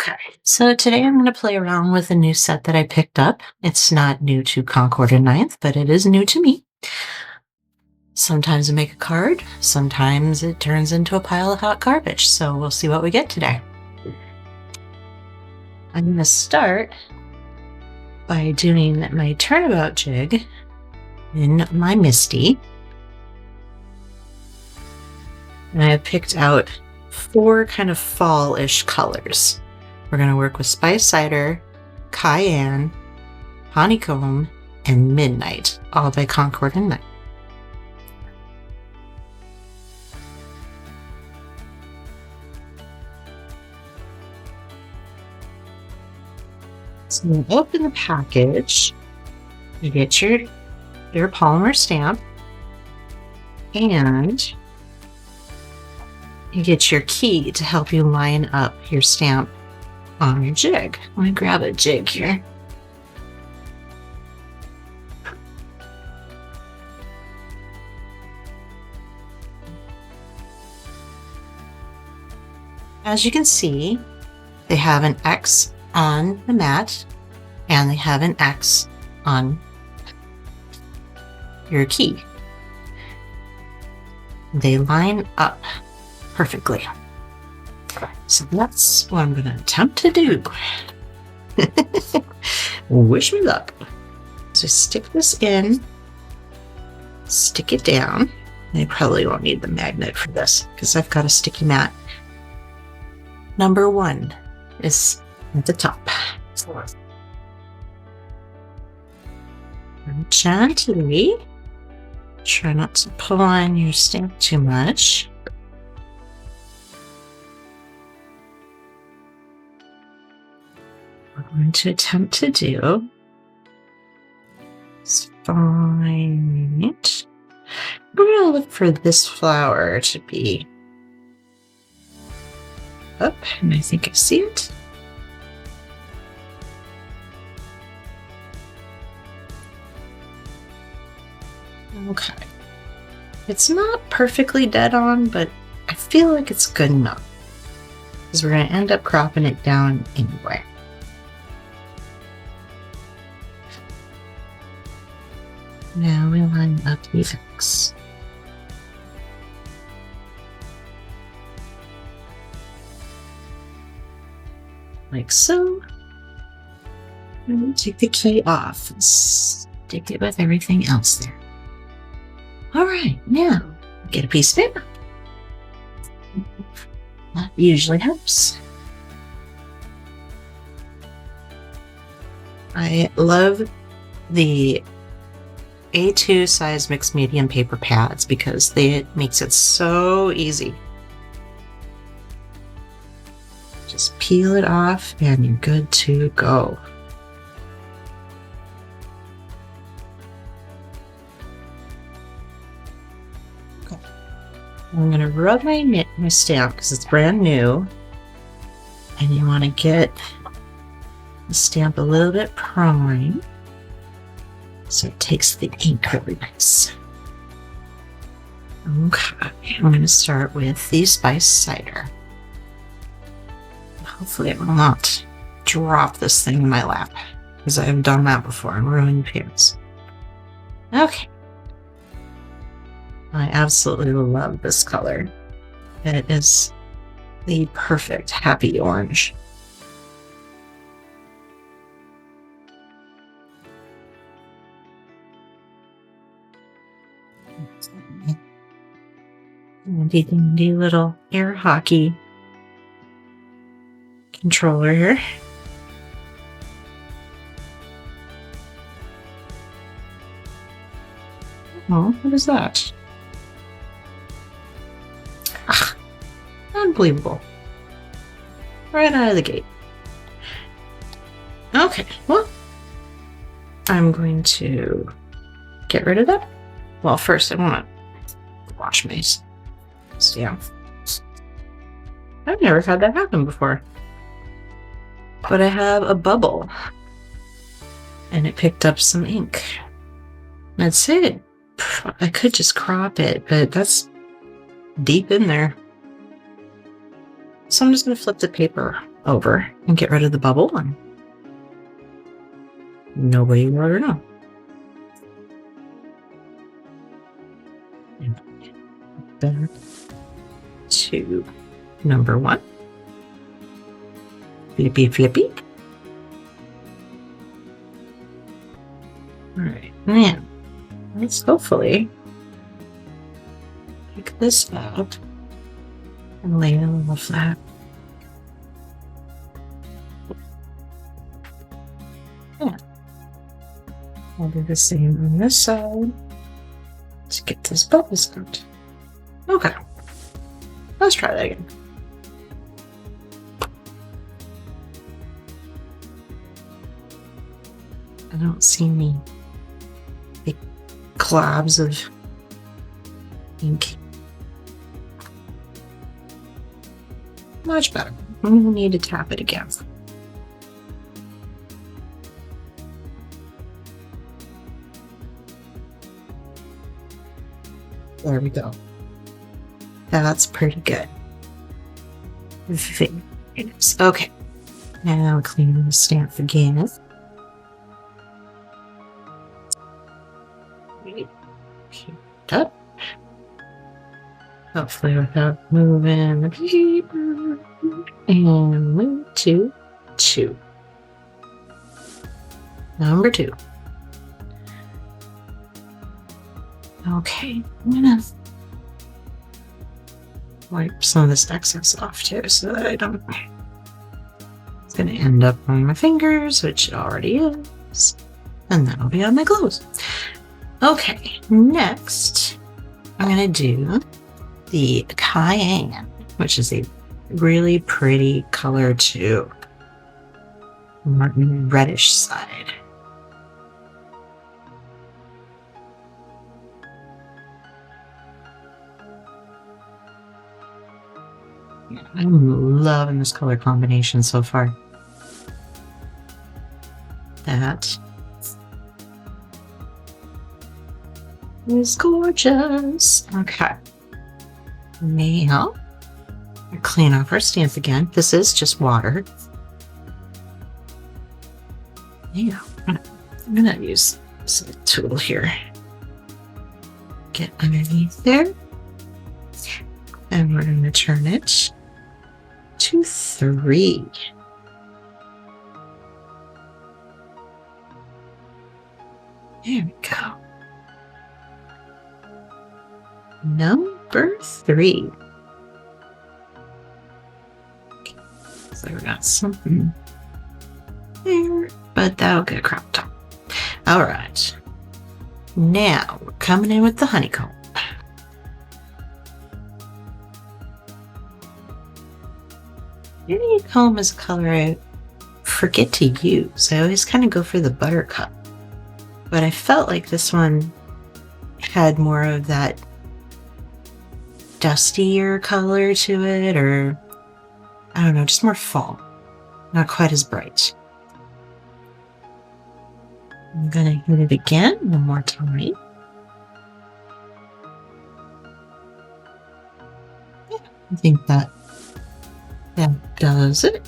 Okay, so today I'm going to play around with a new set that I picked up. It's not new to Concord and Ninth, but it is new to me. Sometimes I make a card, sometimes it turns into a pile of hot garbage, so we'll see what we get today. I'm going to start by doing my Turnabout jig in my Misty. And I have picked out 4 kind of fall-ish colors. We're going to work with Spice Cider, Cayenne, Honeycomb, and Midnight, all by Concord and Ninth. So you open the package, you get your polymer stamp, and you get your key to help you line up your stamp on your jig. Let me grab a jig here. As you can see, they have an X on the mat and they have an X on your key. They line up perfectly. So that's what I'm going to attempt to do. Wish me luck. So stick this in, stick it down. I probably won't need the magnet for this because I've got a sticky mat. Number 1 is at the top. And gently, try not to pull on your stamp too much. We're going to attempt to do is find. We're going to look for this flower to be up, and I think I see it. Okay. It's not perfectly dead on, but I feel like it's good enough because we're going to end up cropping it down anyway. Now we line up the X. Like so. And take the key off and stick it with everything else there. Alright, now get a piece of paper. That usually helps. I love the A2 size mixed medium paper pads because it makes it so easy. Just peel it off and you're good to go. Okay. I'm going to rub my stamp because it's brand new. And you want to get the stamp a little bit prime so it takes the ink really nice. Okay, I'm going to start with the Spice Cider. Hopefully it will not drop this thing in my lap, because I've done that before and ruined pants. Okay. I absolutely love this color. It is the perfect happy orange. Handy little air hockey controller here. Oh, what is that? Ah, unbelievable. Right out of the gate. Okay, well, I'm going to get rid of that. Well, first I want to wash my stamp. I've never had that happen before. But I have a bubble. And it picked up some ink. That's it. I could just crop it, but that's deep in there. So I'm just going to flip the paper over and get rid of the bubble, and nobody will ever know. And back to number 1. Flippy, flippy. All right, now let's hopefully pick this up and lay it a little flat. Yeah. I'll do the same on this side to get this bubbles out. Okay, let's try that again. I don't see any big globs of ink. Much better. We need to tap it again. There we go. That's pretty good. Okay. Now clean the stamp again. Keep it up. Hopefully without moving the paper. And move to 2. Number 2. Okay, I'm gonna wipe some of this excess off too so that I don't. It's gonna end up on my fingers, which it already is, and that'll be on my clothes. Okay, next I'm gonna do the cayenne, which is a really pretty color too, reddish side. I'm loving this color combination so far. That is gorgeous. Okay. Now, clean off our stamp again. This is just water. Yeah, I'm gonna use this tool here. Get underneath there. And we're gonna turn it to 3. There we go. Number 3. Okay. So we got something there, but that'll get cropped up. All right. Now we're coming in with the honeycomb. Honeycomb is a color I forget to use. I always kind of go for the buttercup, but I felt like this one had more of that dustier color to it, or I don't know, just more fall, not quite as bright. I'm gonna hit it again one more time. Yeah, I think that does it.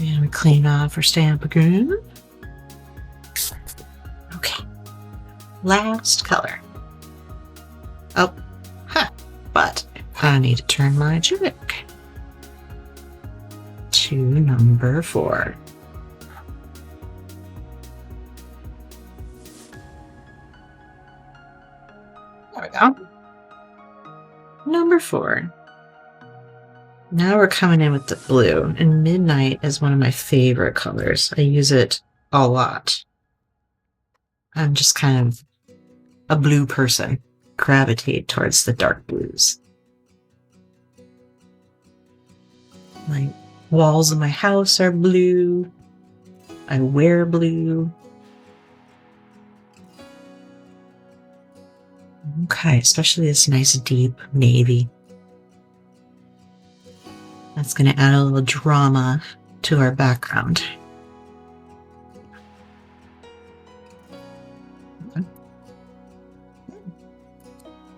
And we clean off our stamp again. Okay. Last color. Oh, but I need to turn my jig to number 4. There we go. Number 4. Now we're coming in with the blue, and Midnight is one of my favorite colors. I use it a lot. I'm just kind of a blue person. Gravitate towards the dark blues. My walls of my house are blue. I wear blue. Okay, especially this nice deep navy. That's going to add a little drama to our background.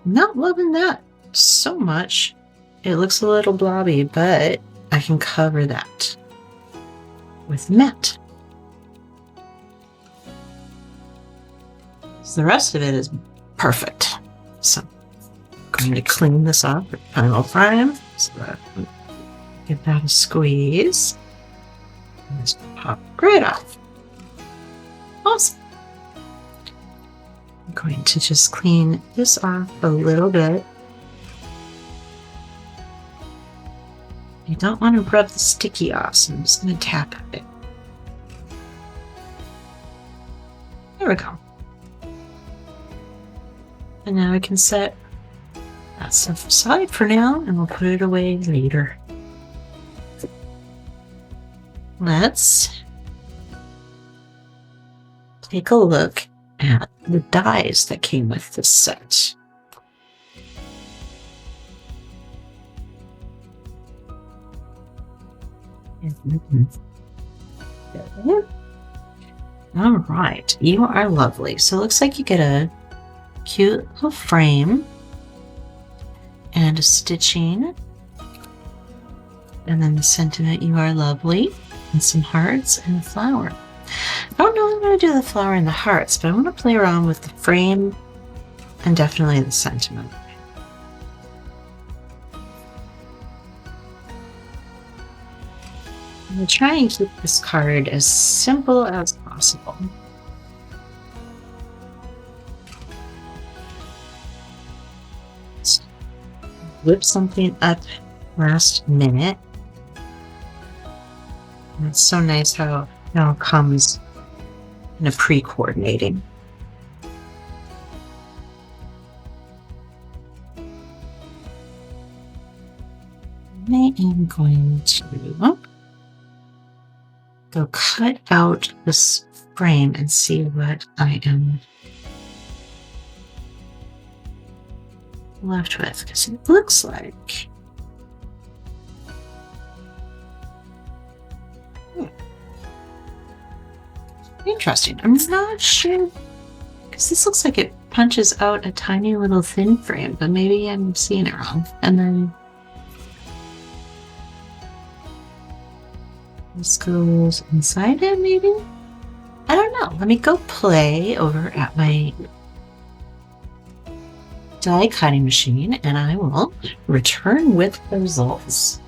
Not loving that so much. It looks a little blobby, but I can cover that with matte. So the rest of it is perfect. So I'm going to clean this up with Final Prime. So that give that a squeeze. And just pop right off. Awesome. I'm going to just clean this off a little bit. You don't want to rub the sticky off, so I'm just going to tap it. There we go. And now I can set that stuff aside for now, and we'll put it away later. Let's take a look at the dies that came with this set. All right, you are lovely. So it looks like you get a cute little frame and a stitching, and then the sentiment, you are lovely, and some hearts and a flower. I don't know if I'm going to do the flower and the hearts, but I want to play around with the frame and definitely the sentiment. I'm going to try and keep this card as simple as possible. Whip something up last minute. And it's so nice how it all comes in a pre-coordinating. I am going to go cut out this frame and see what I am left with, because it looks like interesting. I'm not sure, because this looks like it punches out a tiny little thin frame, but maybe I'm seeing it wrong. And then this goes inside it, maybe? I don't know. Let me go play over at my die cutting machine, and I will return with the results.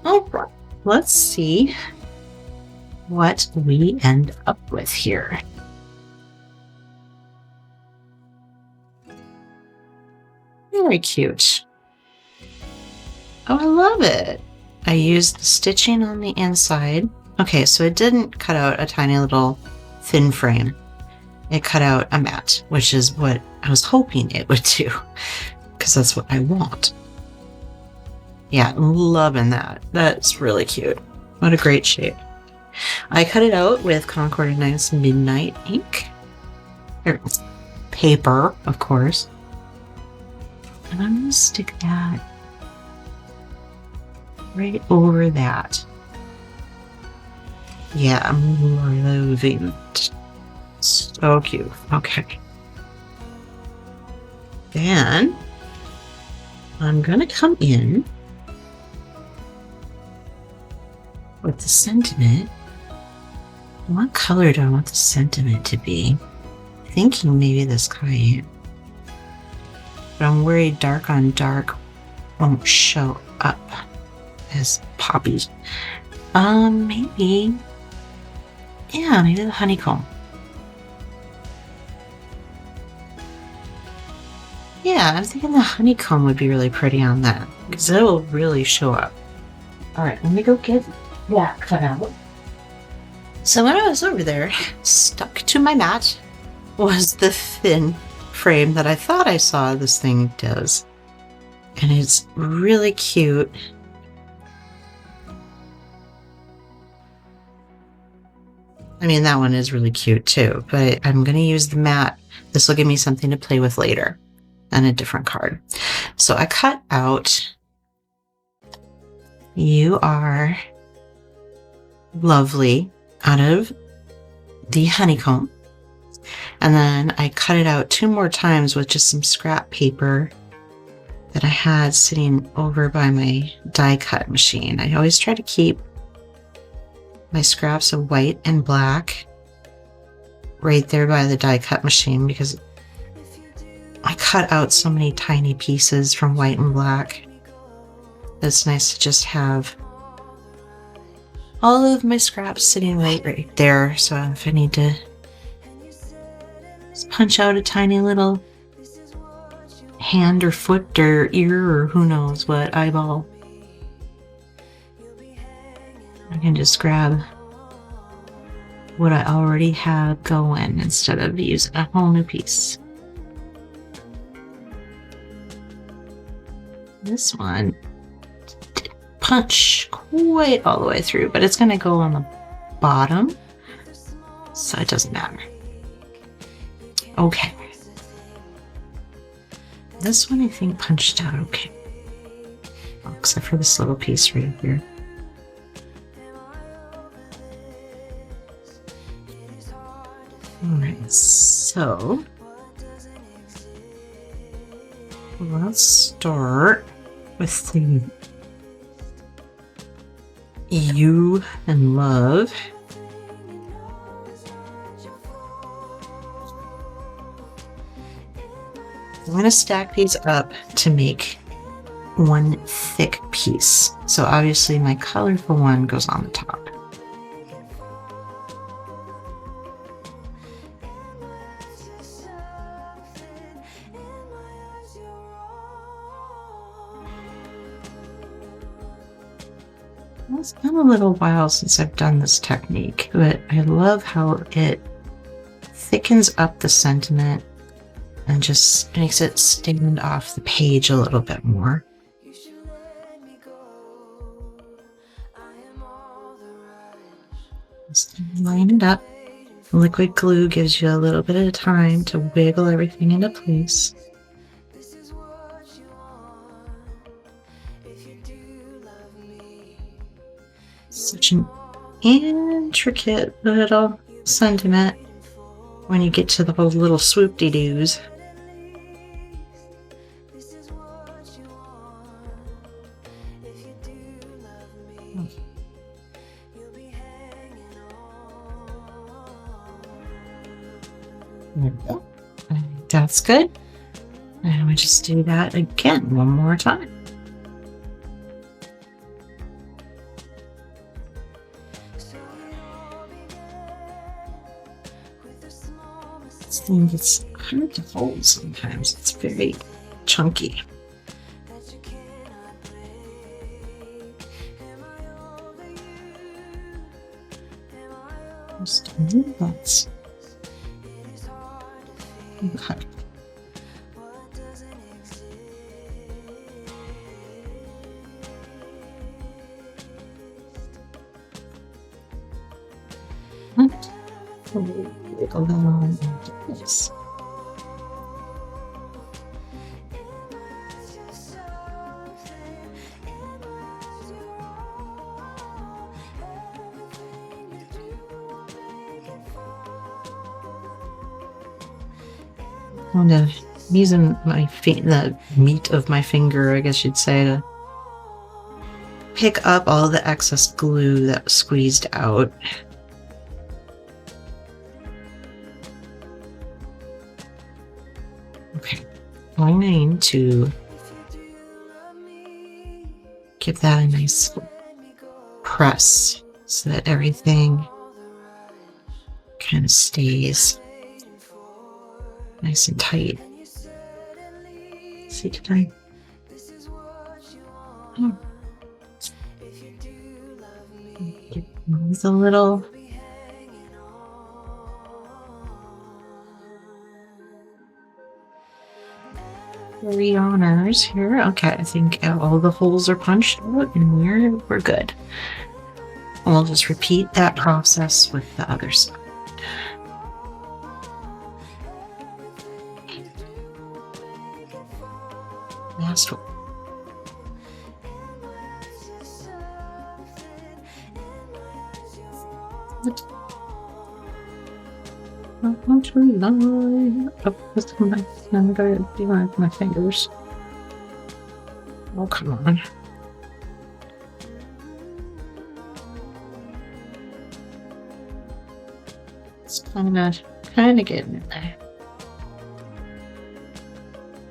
All right, let's see what we end up with here. Very cute. Oh, I love it. I used the stitching on the inside. Okay, so it didn't cut out a tiny little thin frame. It cut out a mat, which is what I was hoping it would do, because that's what I want. Yeah, I'm loving that. That's really cute. What a great shape. I cut it out with Concord and Nice Midnight ink. Or paper, of course. And I'm going to stick that right over that. Yeah, I'm loving it. So cute. Okay. Then I'm going to come in with the sentiment. What color do I want the sentiment to be? Thinking maybe this cayenne. But I'm worried dark on dark won't show up as poppy. Maybe. Yeah, maybe the honeycomb. Yeah, I'm thinking the honeycomb would be really pretty on that, because it will really show up. All right, let me go get that cut out. So when I was over there, stuck to my mat was the thin frame that I thought I saw this thing does. And it's really cute. I mean, that one is really cute too, but I'm going to use the mat. This will give me something to play with later and a different card. So I cut out "You Are Lovely" out of the honeycomb. And then I cut it out 2 more times with just some scrap paper that I had sitting over by my die cut machine. I always try to keep my scraps of white and black right there by the die cut machine because I cut out so many tiny pieces from white and black. It's nice to just have all of my scraps sitting right there. So if I need to just punch out a tiny little hand or foot or ear or who knows what eyeball, I can just grab what I already have going instead of using a whole new piece. This one didn't punch quite all the way through, but it's going to go on the bottom, so it doesn't matter. Okay. This one I think punched out okay. Oh, except for this little piece right here. Alright, so let's start with the you and love. I'm going to stack these up to make one thick piece. So obviously my colorful one goes on the top. It's been a little while since I've done this technique, but I love how it thickens up the sentiment and just makes it stand off the page a little bit more. Just line it up. Liquid glue gives you a little bit of time to wiggle everything into place. Such an intricate little sentiment when you get to those little swoop-de-doos. There we go. I think that's good. And we just do that again one more time. This thing gets hard to hold sometimes. It's very chunky. Just a little bit. Okay. Wiggle that on into place. Kind of using my the meat of my finger, I guess you'd say, to pick up all the excess glue that was squeezed out. Okay, I'm going to give that a nice press so that everything kind of stays nice and tight. See, can I? Oh. With a little honors here. Okay, I think all the holes are punched out and we're good. And we'll just repeat that process with the other side. Last one. I want to line up with my, now I gotta do my fingers. Oh, come on. It's kind of getting in there.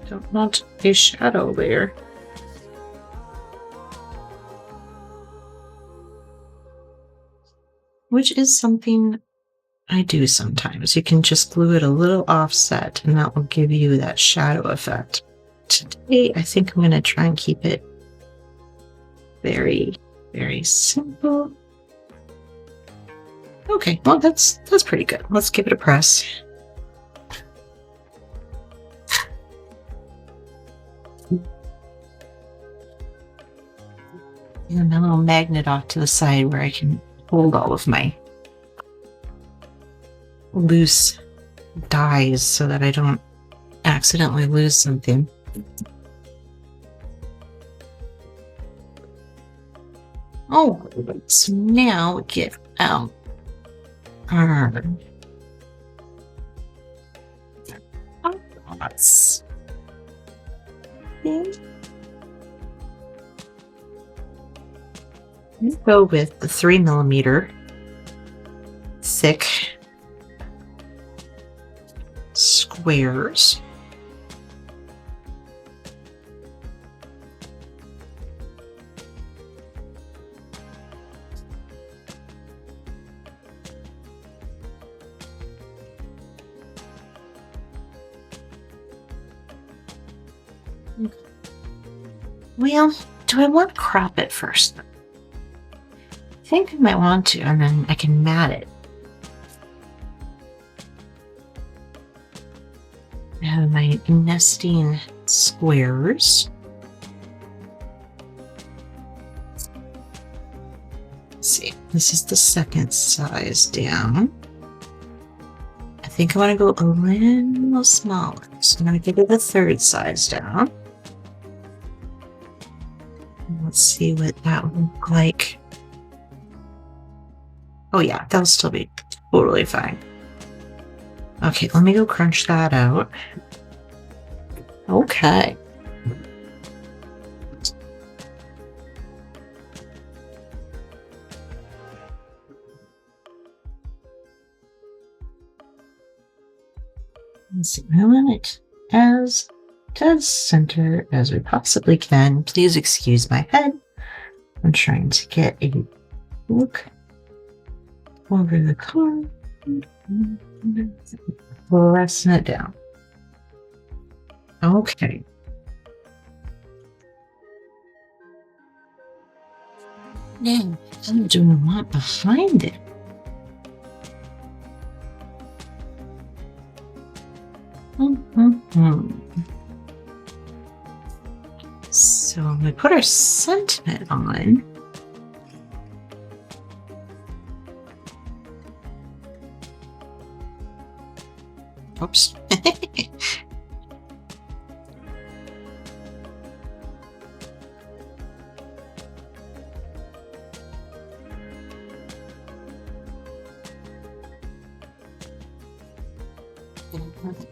Don't want a shadow there. Which is something I do sometimes. You can just glue it a little offset and that will give you that shadow effect. Today, I think I'm going to try and keep it very, very simple. Okay, well, that's pretty good. Let's give it a press. And a little magnet off to the side where I can hold all of my loose dies so that I don't accidentally lose something. Oh, so now we get out our dots. Let's go with the 3mm thick squares. Well, do I want to crop it first? I think I might want to, and then I can mat it. I have my nesting squares. Let's see, this is the second size down. I think I want to go a little smaller, so I'm going to give it the third size down. Let's see what that will look like. Oh yeah, that'll still be totally fine. Okay, let me go crunch that out. Okay. Let's see, I want it as dead center as we possibly can. Please excuse my head. I'm trying to get a look over the card. Pressing it down. Okay. Now, what do we want behind it? So we put our sentiment on. Oops.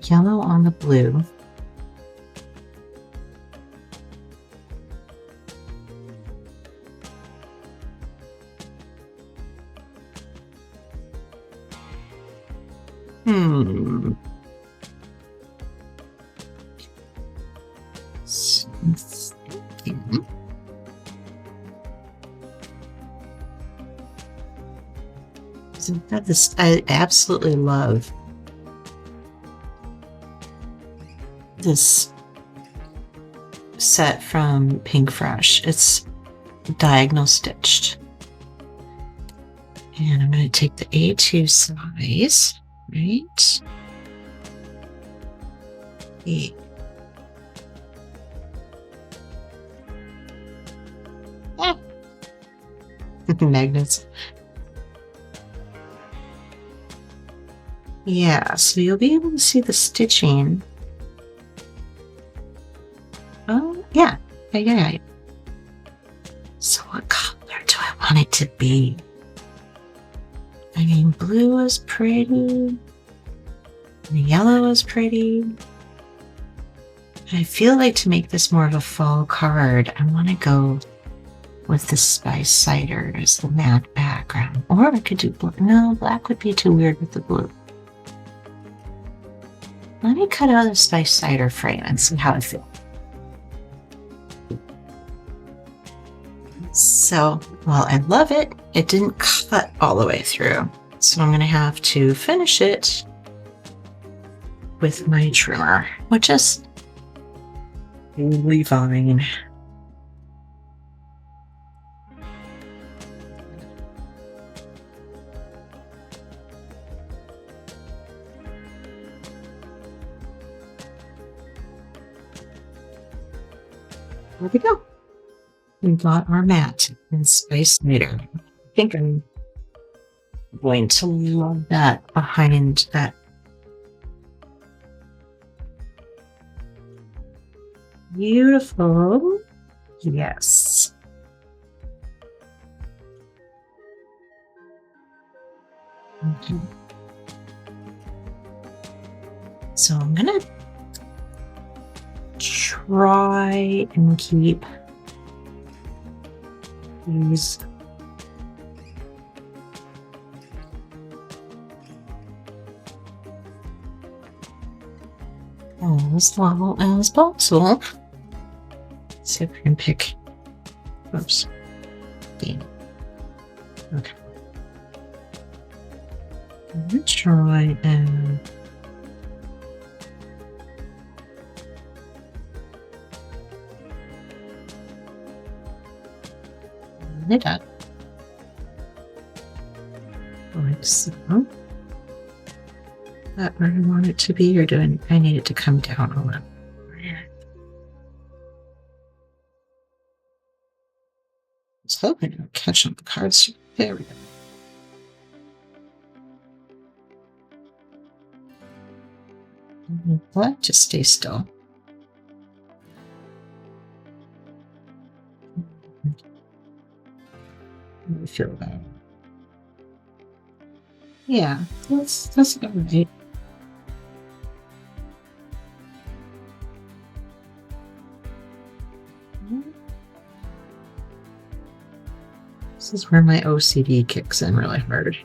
Yellow on the blue. I absolutely love this set from Pink Fresh. It's diagonal stitched. And I'm going to take the A2 size, right? Magnets. Yeah, so you'll be able to see the stitching. Oh, yeah. Yeah. So what color do I want it to be? I mean, blue is pretty. The yellow is pretty. I feel like to make this more of a fall card, I want to go with the spice cider as the matte background. Or I could do blue. No, black would be too weird with the blue. Let me cut out the spice cider frame and see how I feel. So, while I love it, it didn't cut all the way through. So I'm going to have to finish it with my trimmer, which is really fine. There we go. We got our matte and spice cider. I think I'm going to love that behind that. Beautiful. Yes. Okay. So I'm gonna try and keep these as level as possible. Let's see if we can pick. Oops. Okay. I'm gonna try and it up like so. That where I want it to be, or do I need it to come down a little? I was hoping it would catch on the cards. There we go. What? Just stay still. How do you feel about it? Yeah, that's about right. This is where my OCD kicks in really hard.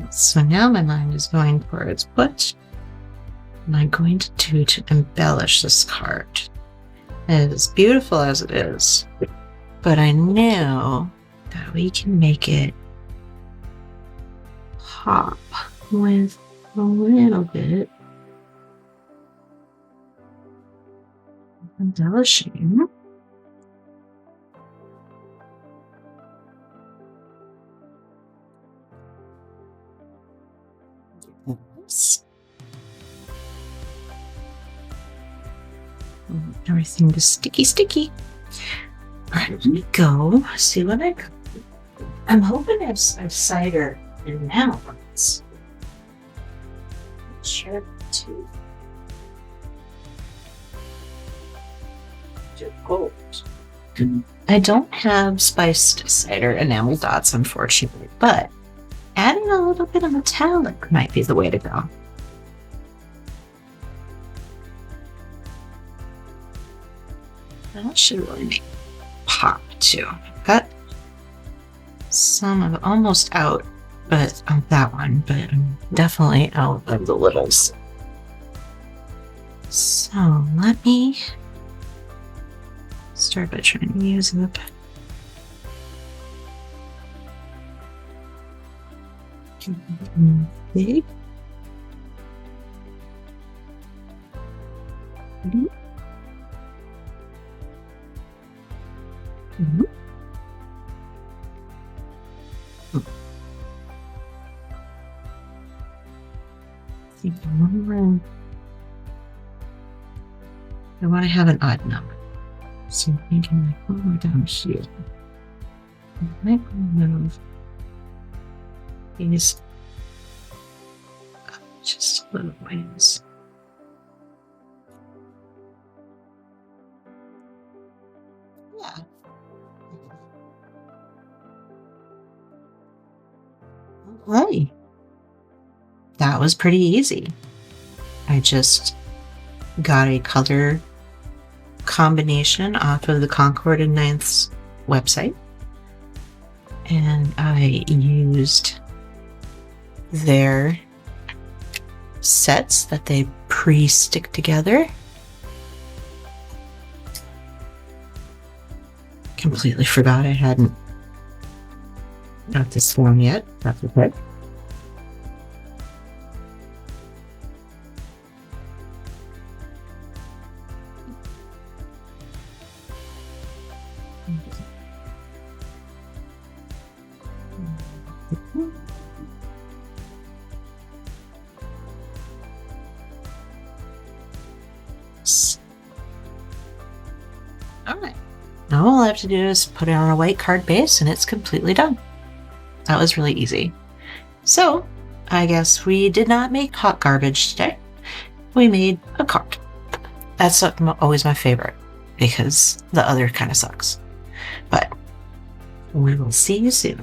So now my mind is going towards what am I going to do to embellish this card? As beautiful as it is, but I know that we can make it pop with a little bit of embellishing. Oops. Everything is sticky. All right, let me go see what I got. I'm hoping it's cider and now ones. Sure to gold. I don't have spiced cider enamel dots, unfortunately, but adding a little bit of metallic might be the way to go. That should really make pop too. Got some of almost out, but of that one, but I'm definitely out of the littles. So let me start by trying to use up. Big. I want to have an odd number. So I'm thinking, like, oh, we're down here. I might move these up just a little ways. Yeah. Okay. That was pretty easy. I just got a color combination off of the Concord and Ninth's website, and I used their sets that they pre-stick together. Completely forgot I hadn't got this one yet. That's okay. Alright. Now all I have to do is put it on a white card base and it's completely done. That was really easy. So, I guess we did not make hot garbage today. We made a card. That's always my favorite because the other kind of sucks. But we will see you soon.